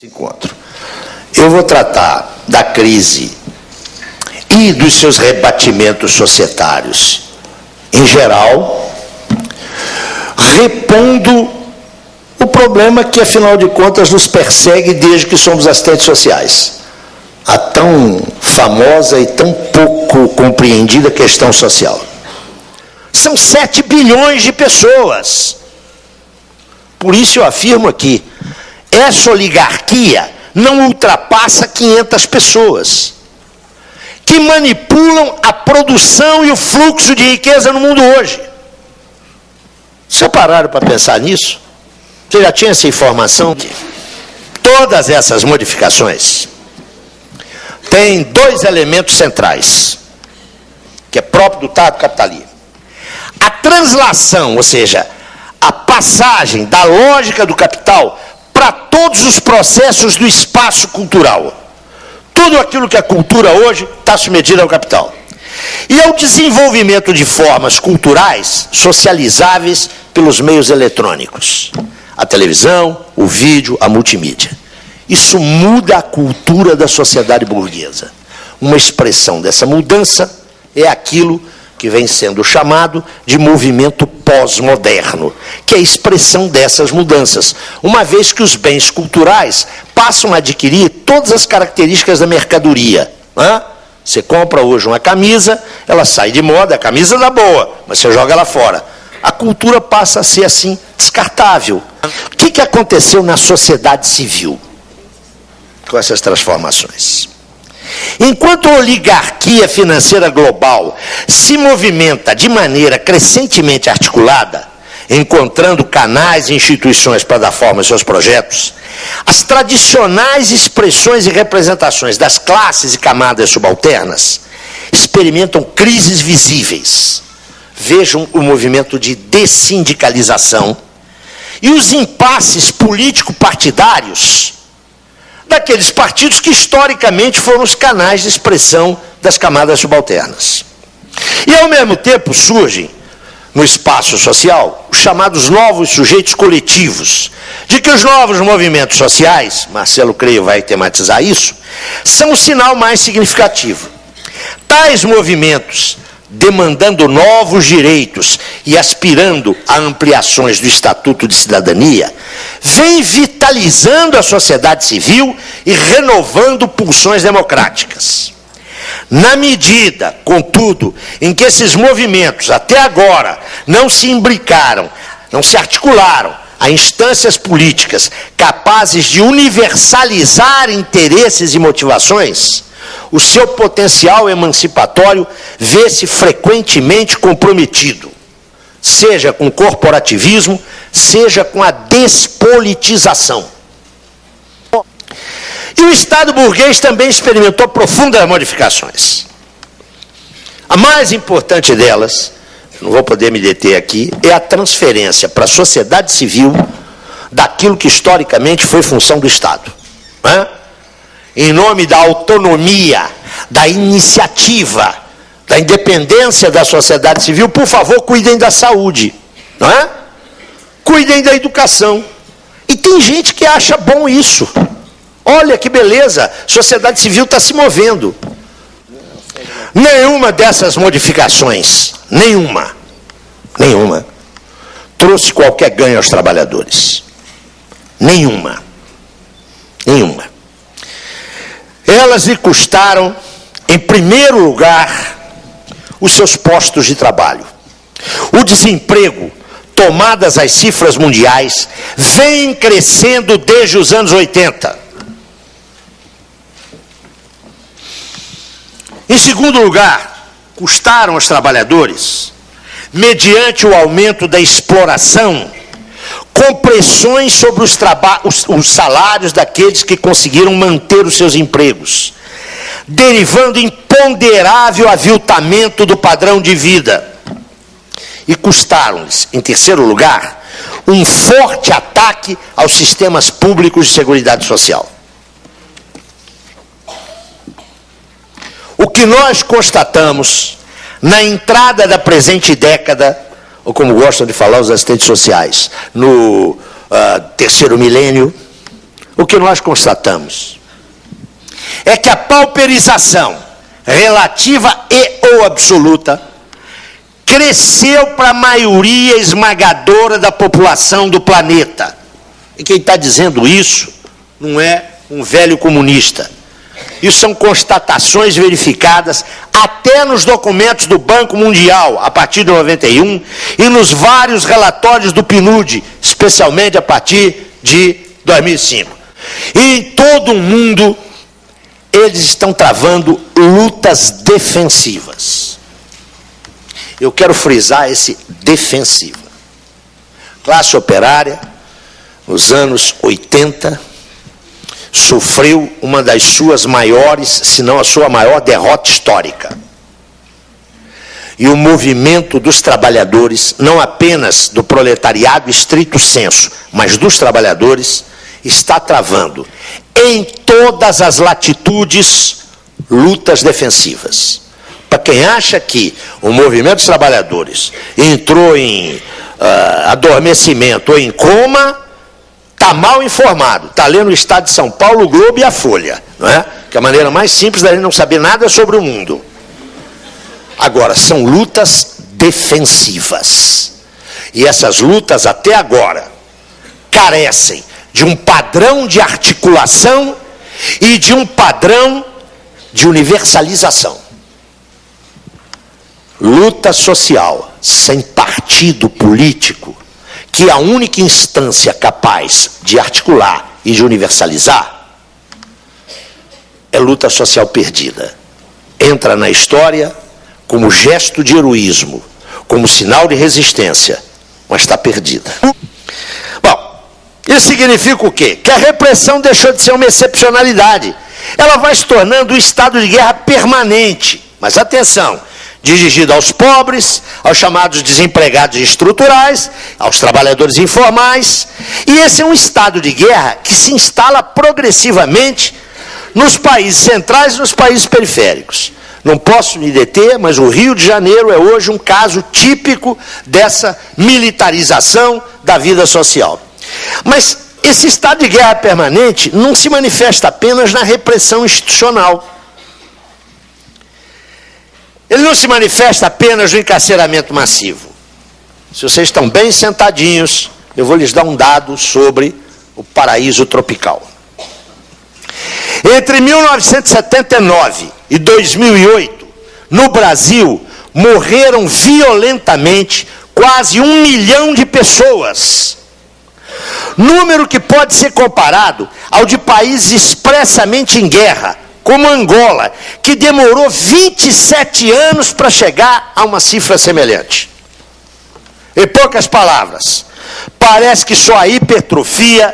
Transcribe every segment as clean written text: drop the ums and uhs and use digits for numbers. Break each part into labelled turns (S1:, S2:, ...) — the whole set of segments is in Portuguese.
S1: Encontro. Eu vou tratar da crise e dos seus rebatimentos societários em geral, repondo o problema que, afinal de contas, nos persegue desde que somos assistentes sociais. A tão famosa e tão pouco compreendida questão social. São 7 bilhões de pessoas. Por isso eu afirmo aqui, essa oligarquia não ultrapassa 500 pessoas, que manipulam a produção e o fluxo de riqueza no mundo hoje. Vocês pararam para pensar nisso? Você já tinha essa informação? Todas essas modificações têm 2 elementos centrais, que é próprio do Estado capitalismo. A translação, ou seja, a passagem da lógica do capital para todos os processos do espaço cultural. Tudo aquilo que é cultura hoje está submetido ao capital. E ao desenvolvimento de formas culturais socializáveis pelos meios eletrônicos. A televisão, o vídeo, a multimídia. Isso muda a cultura da sociedade burguesa. Uma expressão dessa mudança é aquilo que vem sendo chamado de movimento pós-moderno, que é a expressão dessas mudanças, uma vez que os bens culturais passam a adquirir todas as características da mercadoria. Você compra hoje uma camisa, ela sai de moda, a camisa dá boa, mas você joga ela fora. A cultura passa a ser assim, descartável. O que aconteceu na sociedade civil com essas transformações? Enquanto a oligarquia financeira global se movimenta de maneira crescentemente articulada, encontrando canais e instituições para dar forma aos seus projetos, as tradicionais expressões e representações das classes e camadas subalternas experimentam crises visíveis. Vejam o movimento de dessindicalização e os impasses político-partidários daqueles partidos que historicamente foram os canais de expressão das camadas subalternas. E ao mesmo tempo surgem, no espaço social, os chamados novos sujeitos coletivos, de que os novos movimentos sociais, Marcelo Creio vai tematizar isso, são o sinal mais significativo. Tais movimentos, demandando novos direitos e aspirando a ampliações do Estatuto de Cidadania, vem vitalizando a sociedade civil e renovando pulsões democráticas. Na medida, contudo, em que esses movimentos, até agora, não se imbricaram, não se articularam a instâncias políticas capazes de universalizar interesses e motivações, o seu potencial emancipatório vê-se frequentemente comprometido, seja com o corporativismo, seja com a despolitização. E o Estado burguês também experimentou profundas modificações. A mais importante delas, não vou poder me deter aqui, é a transferência para a sociedade civil daquilo que historicamente foi função do Estado. Em nome da autonomia, da iniciativa, da independência da sociedade civil, por favor, cuidem da saúde, Cuidem da educação. E tem gente que acha bom isso. Olha que beleza, a sociedade civil está se movendo. Nenhuma dessas modificações, nenhuma, trouxe qualquer ganho aos trabalhadores. Nenhuma. Elas lhe custaram, em primeiro lugar, os seus postos de trabalho. O desemprego, tomadas as cifras mundiais, vem crescendo desde os anos 80. Em segundo lugar, custaram aos trabalhadores, mediante o aumento da exploração, com pressões sobre os salários daqueles que conseguiram manter os seus empregos, derivando imponderável aviltamento do padrão de vida. E custaram-lhes, em terceiro lugar, um forte ataque aos sistemas públicos de seguridade social. O que nós constatamos na entrada da presente década, ou como gostam de falar os assistentes sociais, no terceiro milênio, o que nós constatamos é que a pauperização relativa e ou absoluta cresceu para a maioria esmagadora da população do planeta. E quem está dizendo isso não é um velho comunista. Isso são constatações verificadas até nos documentos do Banco Mundial, a partir de 91, e nos vários relatórios do PNUD, especialmente a partir de 2005. E em todo o mundo, eles estão travando lutas defensivas. Eu quero frisar esse defensiva. Classe operária, nos anos 80, sofreu uma das suas maiores, se não a sua maior derrota histórica. E o movimento dos trabalhadores, não apenas do proletariado estrito sensu, mas dos trabalhadores, está travando em todas as latitudes lutas defensivas. Para quem acha que o movimento dos trabalhadores entrou em adormecimento ou em coma, está mal informado, está lendo o Estado de São Paulo, o Globo e a Folha, não é? Que é a maneira mais simples da gente não saber nada sobre o mundo. Agora, são lutas defensivas. E essas lutas, até agora, carecem de um padrão de articulação e de um padrão de universalização. Luta social sem partido político, que é a única instância capaz de articular e de universalizar, é luta social perdida. Entra na história como gesto de heroísmo, como sinal de resistência, mas está perdida. Bom, isso significa o quê? Que a repressão deixou de ser uma excepcionalidade. Ela vai se tornando um estado de guerra permanente. Mas atenção, dirigido aos pobres, aos chamados desempregados estruturais, aos trabalhadores informais. E esse é um estado de guerra que se instala progressivamente nos países centrais e nos países periféricos. Não posso me deter, mas o Rio de Janeiro é hoje um caso típico dessa militarização da vida social. Mas esse estado de guerra permanente não se manifesta apenas na repressão institucional. Ele não se manifesta apenas no encarceramento massivo. Se vocês estão bem sentadinhos, eu vou lhes dar um dado sobre o paraíso tropical. Entre 1979 e 2008, no Brasil, morreram violentamente quase 1 milhão de pessoas. Número que pode ser comparado ao de países expressamente em guerra, como Angola, que demorou 27 anos para chegar a uma cifra semelhante. Em poucas palavras, parece que só a hipertrofia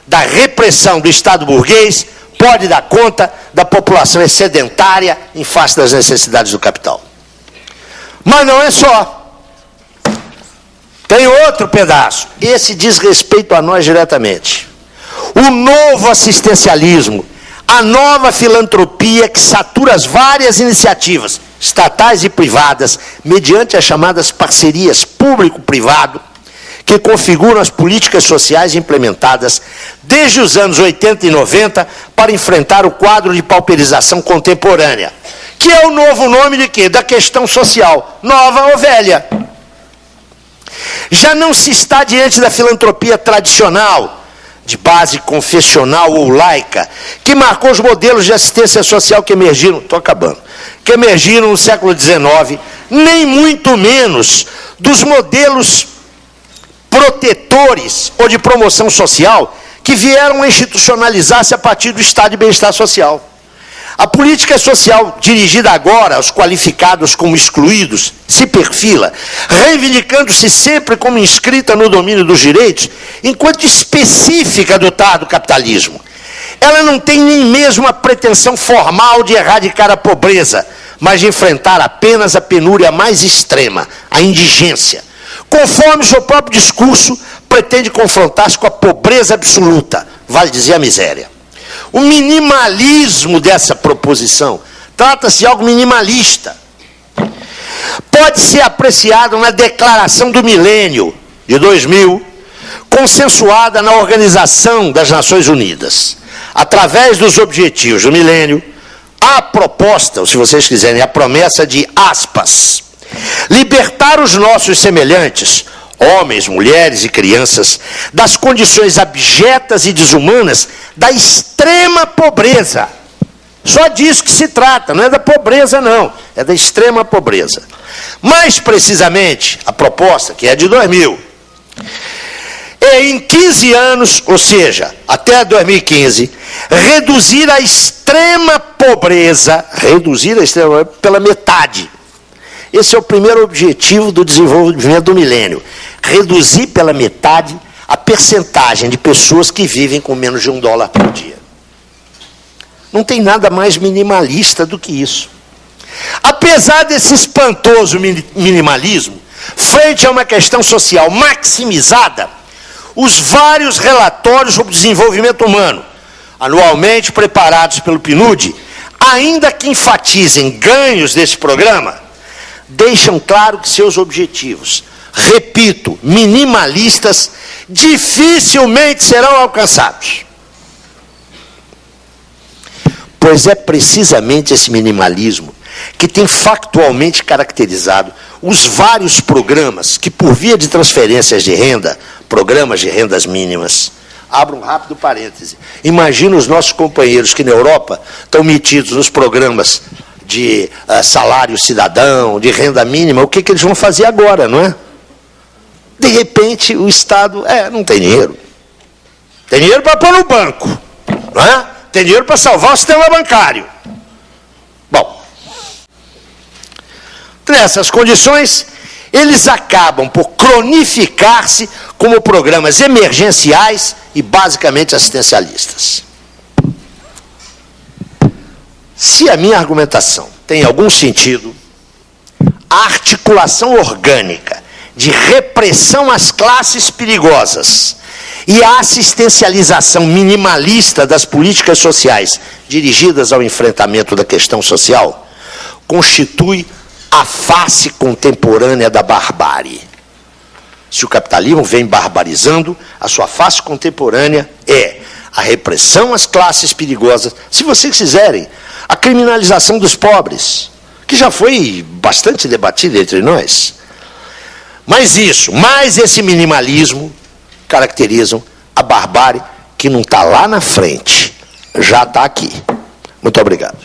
S1: da repressão do Estado burguês pode dar conta da população excedentária em face das necessidades do capital. Mas não é só. Tem outro pedaço. Esse diz respeito a nós diretamente. O novo assistencialismo, a nova filantropia que satura as várias iniciativas, estatais e privadas, mediante as chamadas parcerias público-privado, que configuram as políticas sociais implementadas desde os anos 80 e 90 para enfrentar o quadro de pauperização contemporânea, que é o novo nome de quê? Da questão social, nova ou velha. Já não se está diante da filantropia tradicional, de base confessional ou laica, que marcou os modelos de assistência social que emergiram, que emergiram no século XIX, nem muito menos dos modelos protetores ou de promoção social que vieram a institucionalizar-se a partir do estado de bem-estar social. A política social dirigida agora aos qualificados como excluídos se perfila, reivindicando-se sempre como inscrita no domínio dos direitos, enquanto específica do tardo capitalismo. Ela não tem nem mesmo a pretensão formal de erradicar a pobreza, mas de enfrentar apenas a penúria mais extrema, a indigência. Conforme o seu próprio discurso, pretende confrontar-se com a pobreza absoluta, vale dizer a miséria. O minimalismo dessa proposição, trata-se de algo minimalista. Pode ser apreciado na Declaração do Milênio, de 2000, consensuada na Organização das Nações Unidas, através dos objetivos do milênio, a proposta, ou se vocês quiserem, a promessa de, aspas, libertar os nossos semelhantes, homens, mulheres e crianças, das condições abjetas e desumanas da extrema pobreza. Só disso que se trata, não é da pobreza, não, é da extrema pobreza. Mais precisamente, a proposta, que é de 2000, é em 15 anos, ou seja, até 2015, reduzir a extrema pobreza pela metade. Esse é o primeiro objetivo do desenvolvimento do milênio. Reduzir pela metade a percentagem de pessoas que vivem com menos de $1 por dia. Não tem nada mais minimalista do que isso. Apesar desse espantoso minimalismo, frente a uma questão social maximizada, os vários relatórios sobre desenvolvimento humano, anualmente preparados pelo PNUD, ainda que enfatizem ganhos desse programa, deixam claro que seus objetivos, repito, minimalistas, dificilmente serão alcançados. Pois é precisamente esse minimalismo que tem factualmente caracterizado os vários programas que, por via de transferências de renda, programas de rendas mínimas. Abro um rápido parêntese. Imagina os nossos companheiros que na Europa estão metidos nos programas de salário cidadão, de renda mínima, o que eles vão fazer agora, não é? De repente, o Estado, não tem dinheiro. Tem dinheiro para pôr no banco, não é? Tem dinheiro para salvar o sistema bancário. Bom, nessas condições, eles acabam por cronificar-se como programas emergenciais e basicamente assistencialistas. Se a minha argumentação tem algum sentido, a articulação orgânica de repressão às classes perigosas e a assistencialização minimalista das políticas sociais dirigidas ao enfrentamento da questão social constitui a face contemporânea da barbárie. Se o capitalismo vem barbarizando, a sua face contemporânea é a repressão às classes perigosas, se vocês quiserem, a criminalização dos pobres, que já foi bastante debatida entre nós. Mas isso, mais esse minimalismo, caracterizam a barbárie que não está lá na frente, já está aqui. Muito obrigado.